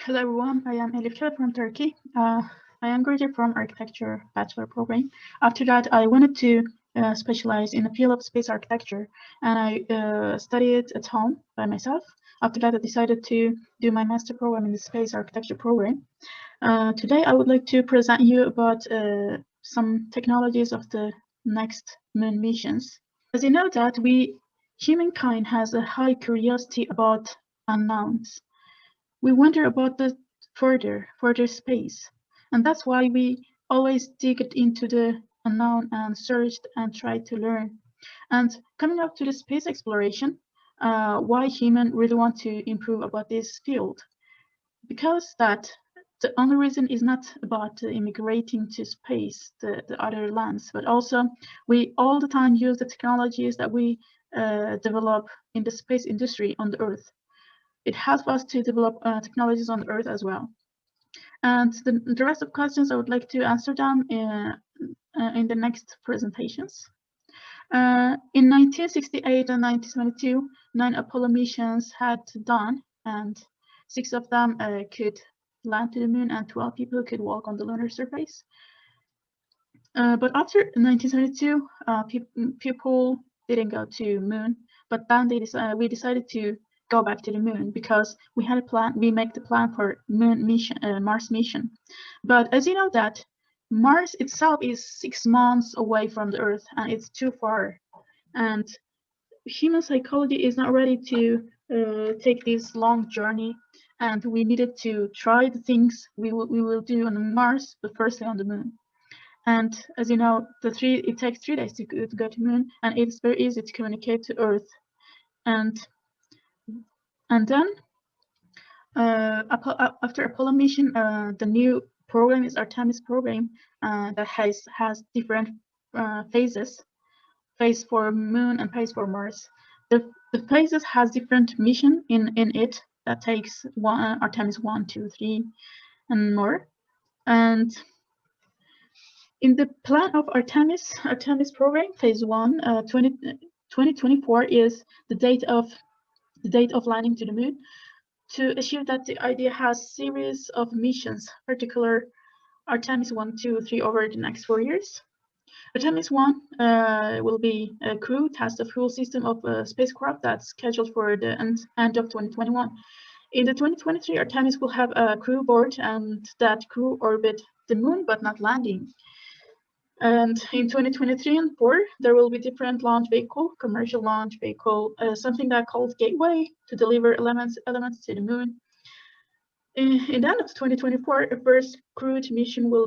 Hello everyone, I am Elif from Turkey. I am graduate from architecture bachelor program. After that, I wanted to specialize in the field of space architecture, and I studied at home by myself. After that, I decided to do my master program in the space architecture program. Today, I would like to present you about some technologies of the next moon missions. As you know that humankind has a high curiosity about unknowns. We wonder about the further space. And that's why we always dig into the unknown and searched and tried to learn. And coming up to the space exploration, why humans really want to improve about this field. Because that the only reason is not about immigrating to space, the other lands, but also we all the time use the technologies that we develop in the space industry on the Earth. It helps us to develop technologies on Earth as well. And the rest of questions, I would like to answer them in the next presentations. In 1968 and 1972, 9 Apollo missions had done, and 6 of them could land to the moon, and 12 people could walk on the lunar surface. But after 1972, people didn't go to moon, but then we decided to go back to the moon because we had a plan. We make the plan for moon mission, Mars mission. But as you know that Mars itself is 6 months away from the Earth, and it's too far. And human psychology is not ready to take this long journey. And we needed to try the things we will do on Mars, but firstly on the moon. And as you know, it takes 3 days to go to moon, and it's very easy to communicate to Earth. And then after Apollo mission, the new program is Artemis program that has different phases, phase for moon and phase for Mars. The phases has different mission in it that takes Artemis 1, 2, 3, and more. And in the plan of Artemis program, phase 1, 2024 is the date of landing to the moon. To achieve that, the idea has series of missions, particular Artemis 1, 2, 3 over the next 4 years. Artemis 1 will be a crew test the full system of a spacecraft that's scheduled for the end of 2021. In the 2023, Artemis will have a crew board, and that crew orbit the moon but not landing. And in 2023 and 4, there will be different launch vehicle, commercial launch vehicle, something that called Gateway to deliver elements to the moon. In the end of 2024, a first crewed mission will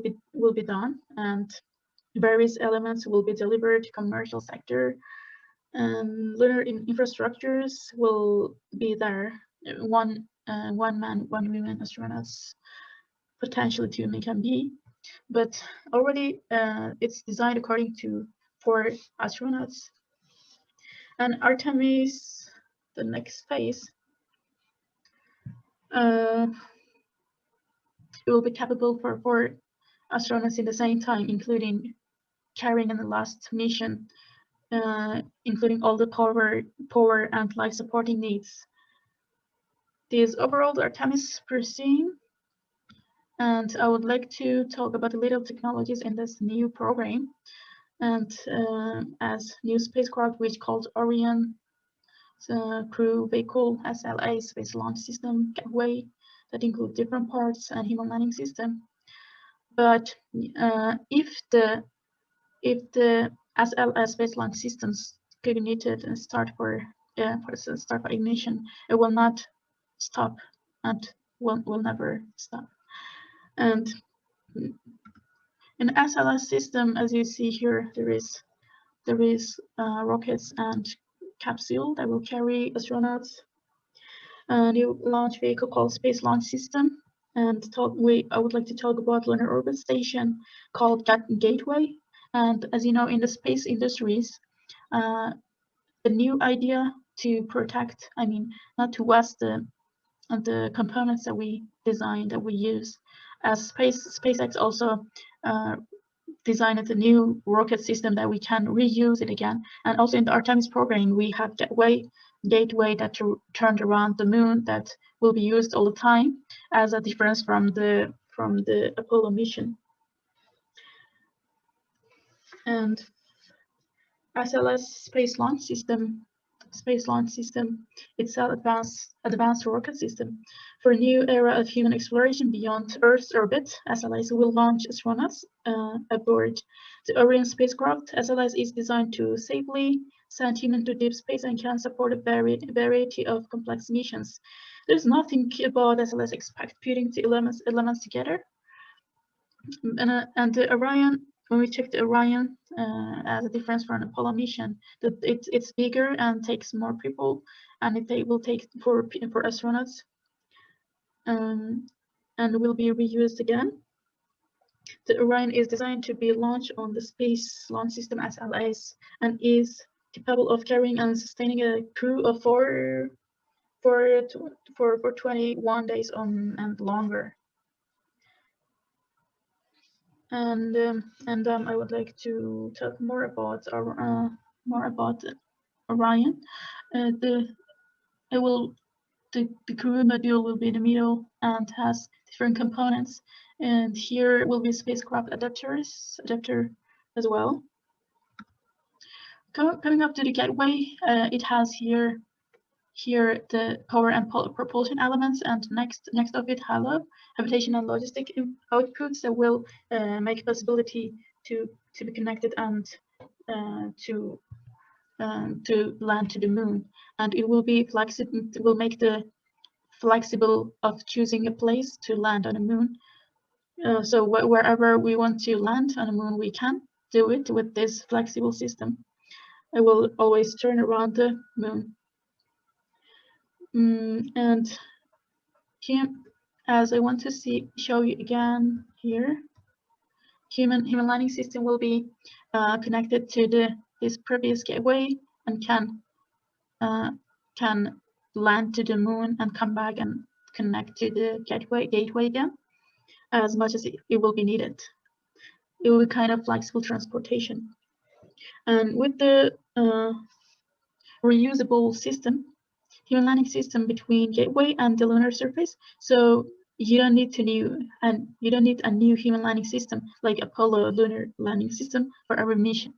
be done, and various elements will be delivered to commercial sector, and lunar infrastructures will be there. One man, one woman astronauts, potentially 2 can be. But already it's designed according to 4 astronauts. And Artemis, the next phase, it will be capable for 4 astronauts in the same time, including carrying in the last mission, including all the power and life supporting needs. This overall Artemis proceeding. And I would like to talk about the little technologies in this new program. And as new spacecraft, which called Orion, crew vehicle, SLA, space launch system, Gateway, that include different parts, and human landing system. But if the SLS space launch systems ignited and start for ignition, it will not stop and will never stop. And in the SLS system, as you see here, there is rockets and capsule that will carry astronauts. A new launch vehicle called Space Launch System, and I would like to talk about lunar orbit station called Gateway. And as you know, in the space industries, the new idea to protect, not to waste the components that we design, that we use. As SpaceX also designed a new rocket system that we can reuse it again. And also in the Artemis program, we have Gateway that turned around the moon that will be used all the time. as a difference from the Apollo mission. And SLS Space Launch System, it's an advanced rocket system for a new era of human exploration beyond Earth's orbit. SLS will launch astronauts aboard the Orion spacecraft. SLS is designed to safely send humans to deep space and can support a variety of complex missions. There's nothing about SLS except putting the elements together. And the Orion, when we check the Orion as a difference from an Apollo mission, that it's bigger and takes more people, and it will take for astronauts, and will be reused again. The Orion is designed to be launched on the Space Launch System SLS and is capable of carrying and sustaining a crew of for 21 days and longer. And I would like to talk more about Orion. The crew module will be in the middle and has different components. And here will be spacecraft adapter as well. Coming up to the gateway, it has here the power and propulsion elements, and next of it, halo, habitation and logistic outputs that will make possibility to be connected and to land to the moon. And it will be flexible. It will make the flexible of choosing a place to land on the moon. So wherever we want to land on the moon, we can do it with this flexible system. It will always turn around the moon. And here, as I want to show you again here, human landing system will be connected to this previous gateway and can land to the moon and come back and connect to the gateway again, as much as it will be needed. It will be kind of flexible transportation. And with the reusable system, human landing system between gateway and the lunar surface, so you don't need a new human landing system like Apollo lunar landing system for every mission.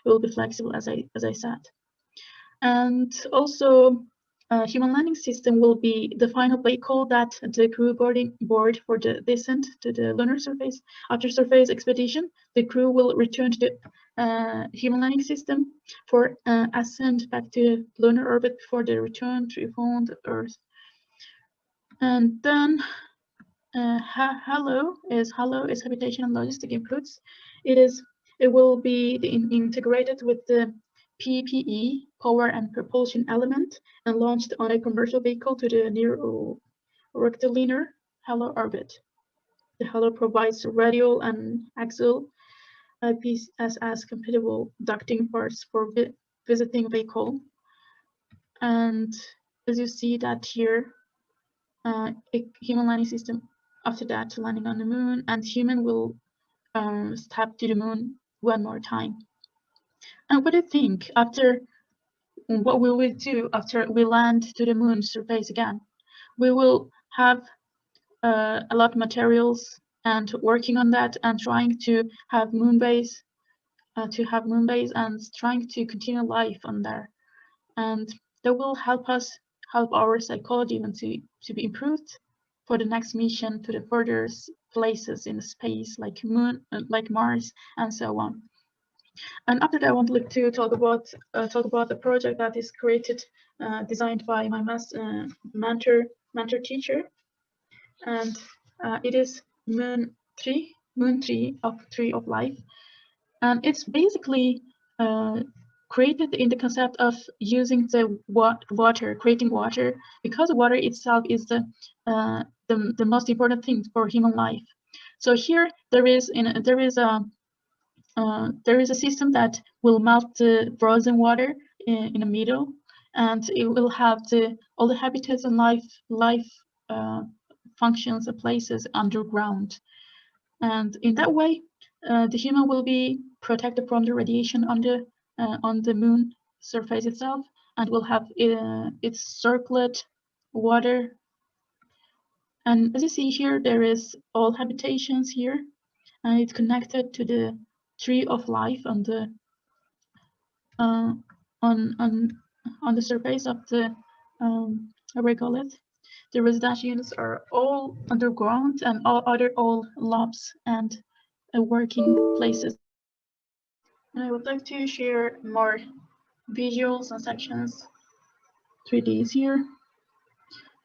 It will be flexible, as I said. And also, human landing system will be the final vehicle that the crew board for the descent to the lunar surface. After surface expedition, the crew will return to the human landing system for ascent back to lunar orbit before they return to refound Earth. And then halo is habitation and logistic inputs. It will be integrated with the PPE, power and propulsion element, and launched on a commercial vehicle to the near rectilinear halo orbit. The halo provides radial and axial PSS compatible ducting parts for visiting vehicle. And as you see that here, a human landing system after that landing on the moon, and human will step to the moon one more time. And what do you think after? What will we do after we land to the moon surface again? We will have a lot of materials and working on that and trying to have moon base, and trying to continue life on there. And that will help our psychology even to be improved for the next mission to the further places in space like moon, like Mars, and so on. And after that, I want to talk about the project that is designed by my mentor teacher, and it is Moon 3 of Life, and it's basically created in the concept of using the water, creating water, because water itself is the most important thing for human life. So here there is a system that will melt the frozen water in the middle, and it will have all the habitats and life functions and places underground. And in that way, the human will be protected from the radiation on the moon surface itself, and will have its circulate water And as you see here, there is all habitations here, and it's connected to the tree of life on the uh, on the surface of the how do I call it? The residential units are all underground, and all labs and working places. And I would like to share more visuals and sections 3Ds here.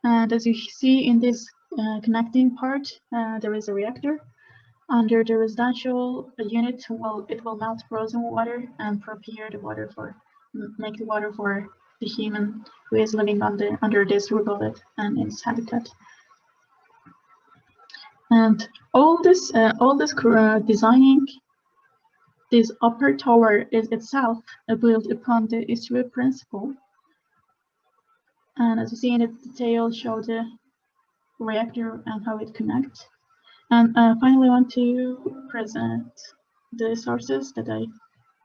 And as you see in this connecting part, there is a reactor. Under the residential unit, it will melt frozen water and prepare the water make the water for the human who is living under this regolith and its habitat. And all this designing this upper tower is itself built upon the history principle. And as you see in the detail, show the reactor and how it connects. And finally, I want to present the sources that I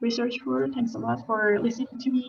researched for. Thanks a lot for listening to me.